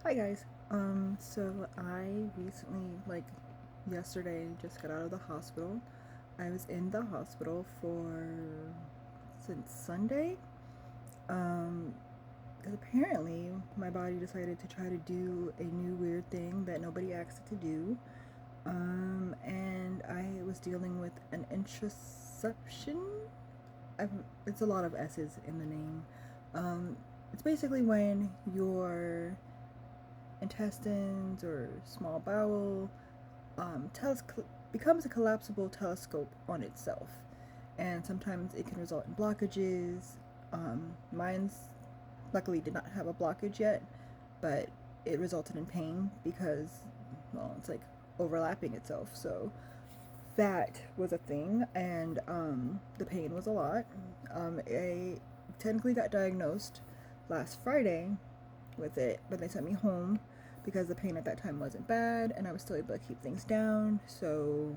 Hi guys. So I recently, yesterday, just got out of the hospital. I was in the hospital for since Sunday. Um, because apparently my body decided to try to do a new weird thing that nobody asked it to do. And I was dealing with an intussusception. It's a lot of S's in the name. Um, it's basically when your intestines or small bowel becomes a collapsible telescope on itself. And sometimes it can result in blockages. Mine's luckily did not have a blockage yet, but it resulted in pain because, well, it's like overlapping itself. So that was a thing, and the pain was a lot. I technically got diagnosed last Friday with it, but they sent me home because the pain at that time wasn't bad and I was still able to keep things down. So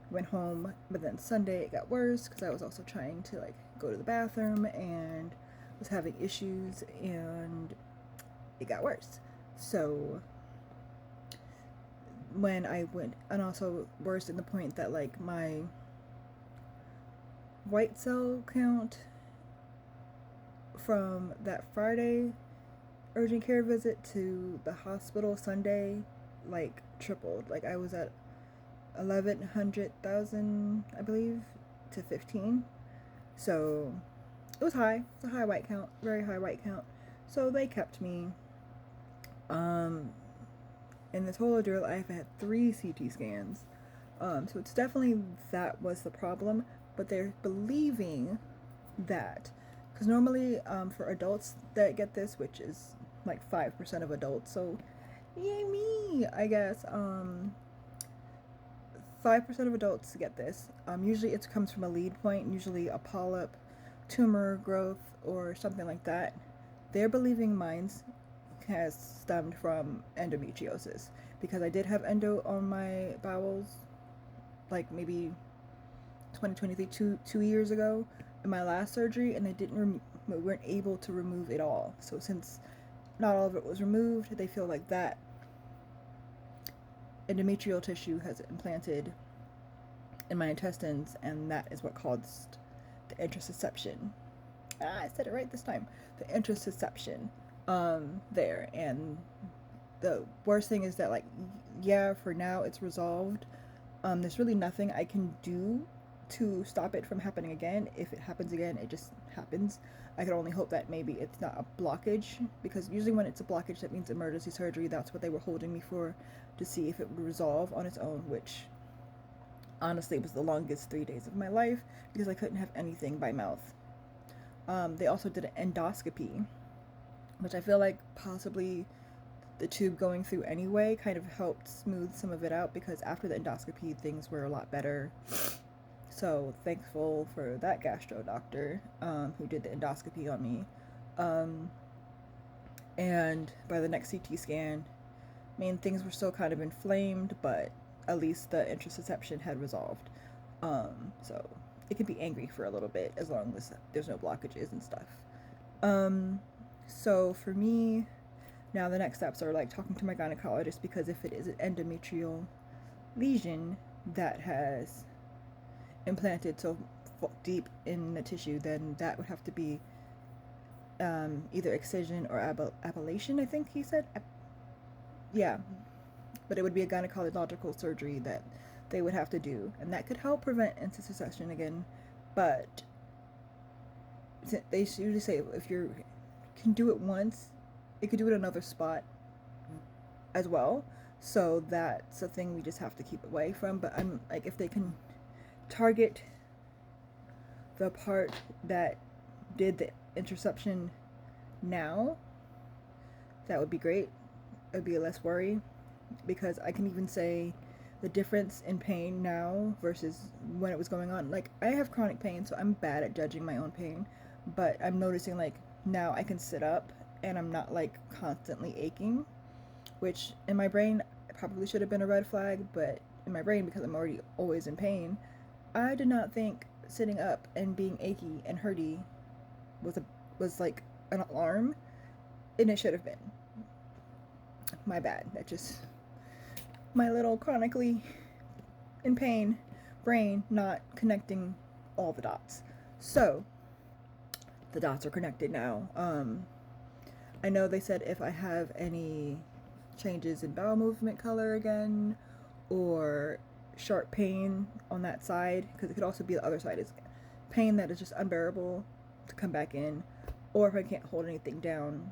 went home, but then Sunday it got worse because I was also trying to go to the bathroom and was having issues, and it got worse. So when I went, and also worse in the point that my white cell count from that Friday urgent care visit to the hospital Sunday tripled. I was at 1100,000, I believe, to 15. So it was high. It's a high white count, very high white count. So they kept me. In this whole ordeal, I've had 3 CT scans. So it's definitely that was the problem, but they're believing that because normally for adults that get this, which is 5% of adults, so yay me, I guess. 5% of adults get this. Usually it comes from a lead point, usually a polyp, tumor growth, or something like that. They're believing mine's has stemmed from endometriosis because I did have endo on my bowels maybe 2023, 2 years ago in my last surgery, and they weren't able to remove it all. So since not all of it was removed, they feel like that endometrial tissue has implanted in my intestines, and that is what caused the intussusception. I said it right this time. The intussusception there. And the worst thing is that yeah, for now it's resolved. There's really nothing I can do to stop it from happening again. If it happens again, it just happens. I can only hope that maybe it's not a blockage, because usually when it's a blockage, that means emergency surgery. That's what they were holding me for, to see if it would resolve on its own, which honestly was the longest 3 days of my life because I couldn't have anything by mouth. They also did an endoscopy, which I feel like possibly the tube going through anyway kind of helped smooth some of it out, because after the endoscopy things were a lot better. So thankful for that gastro doctor who did the endoscopy on me. And by the next CT scan, things were still kind of inflamed, but at least the intussusception had resolved. So it can be angry for a little bit as long as there's no blockages and stuff. So for me, now the next steps are talking to my gynecologist, because if it is an endometrial lesion that has implanted so deep in the tissue, then that would have to be either excision or ablation, I think he said. Yeah, but it would be a gynecological surgery that they would have to do, and that could help prevent intussusception again. But they usually say if you can do it once, it could do it another spot as well. So that's a thing we just have to keep away from. But I'm if they can target the part that did the interception now, that would be great. It would be less worry, because I can even say the difference in pain now versus when it was going on. I have chronic pain, so I'm bad at judging my own pain, but I'm noticing now I can sit up and I'm not constantly aching, which in my brain probably should have been a red flag, but in my brain, because I'm already always in pain, I did not think sitting up and being achy and hurty was an alarm, and it should have been. My bad. That just my little chronically in pain brain not connecting all the dots. So the dots are connected now. I know they said if I have any changes in bowel movement color again, or sharp pain on that side, because it could also be the other side, is pain that is just unbearable, to come back in, or if I can't hold anything down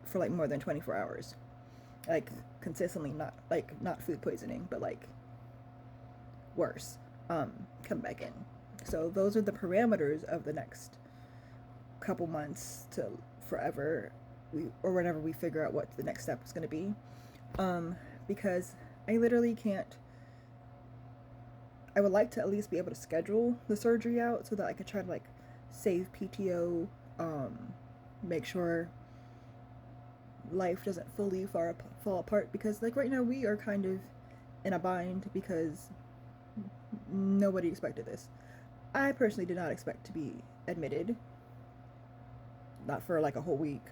for like more than 24 hours, like consistently, not food poisoning, but like worse, come back in. So those are the parameters of the next couple months to forever, or whenever we figure out what the next step is going to be, because I literally can't. I would like to at least be able to schedule the surgery out so that I could try to like save PTO, make sure life doesn't fully fall apart, because like right now we are kind of in a bind because nobody expected this. I personally did not expect to be admitted, not for like a whole week,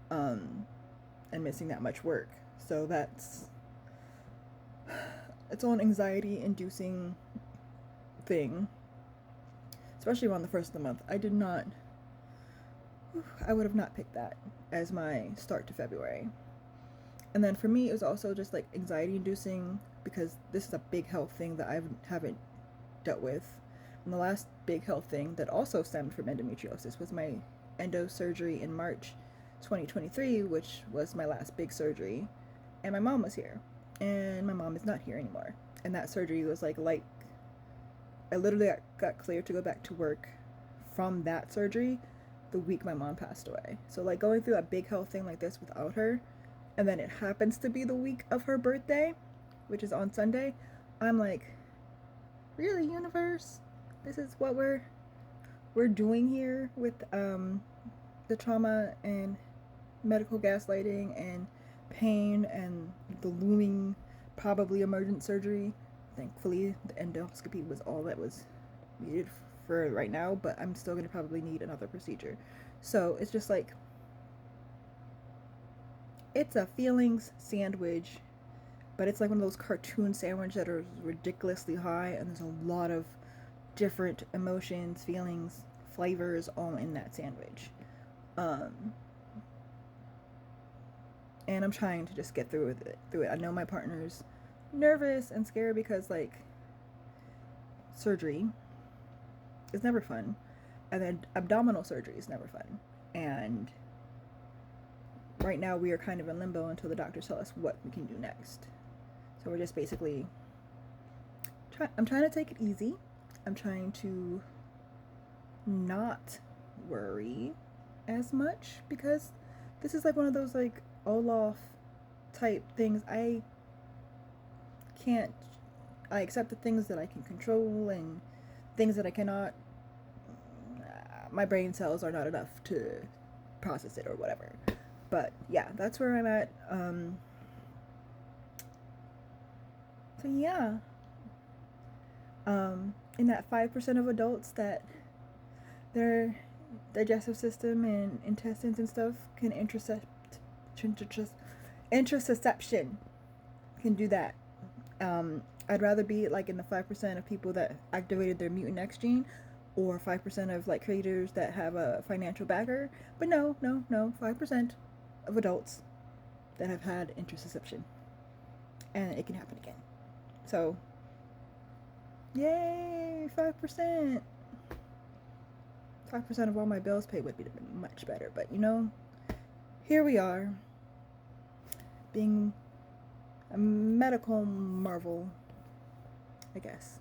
and missing that much work. So that's its own anxiety inducing thing, especially around the first of the month. I would have not picked that as my start to February. And then for me, it was also just like anxiety inducing, because this is a big health thing that I haven't dealt with. And the last big health thing that also stemmed from endometriosis was my endo surgery in March 2023, which was my last big surgery. And my mom was here, and my mom is not here anymore. And that surgery was like I literally got cleared to go back to work from that surgery the week my mom passed away. So like going through a big health thing like this without her, and then it happens to be the week of her birthday, which is on Sunday, I'm like, really, universe? This is what we're doing here with the trauma and medical gaslighting and pain and the looming probably emergent surgery. Thankfully, the endoscopy was all that was needed for right now, but I'm still going to probably need another procedure. So it's just like, it's a feelings sandwich, but it's like one of those cartoon sandwiches that are ridiculously high, and there's a lot of different emotions, feelings, flavors all in that sandwich. And I'm trying to just get through it. I know my partner's nervous and scared because like surgery is never fun, and then abdominal surgery is never fun. And right now we are kind of in limbo until the doctors tell us what we can do next. So we're just basically I'm trying to take it easy. I'm trying to not worry as much, because this is like one of those like Olaf type things. I accept the things that I can control, and things that I cannot, my brain cells are not enough to process it or whatever. But yeah, that's where I'm at. So yeah, in that 5% of adults that their digestive system and intestines and stuff can intussusception can do that. I'd rather be like in the 5% of people that activated their mutant X gene, or 5% of like creators that have a financial backer. But no, 5% of adults that have had intussusception, and it can happen again. So yay, 5%. 5% of all my bills paid would be much better, but you know, here we are, being a medical marvel, I guess.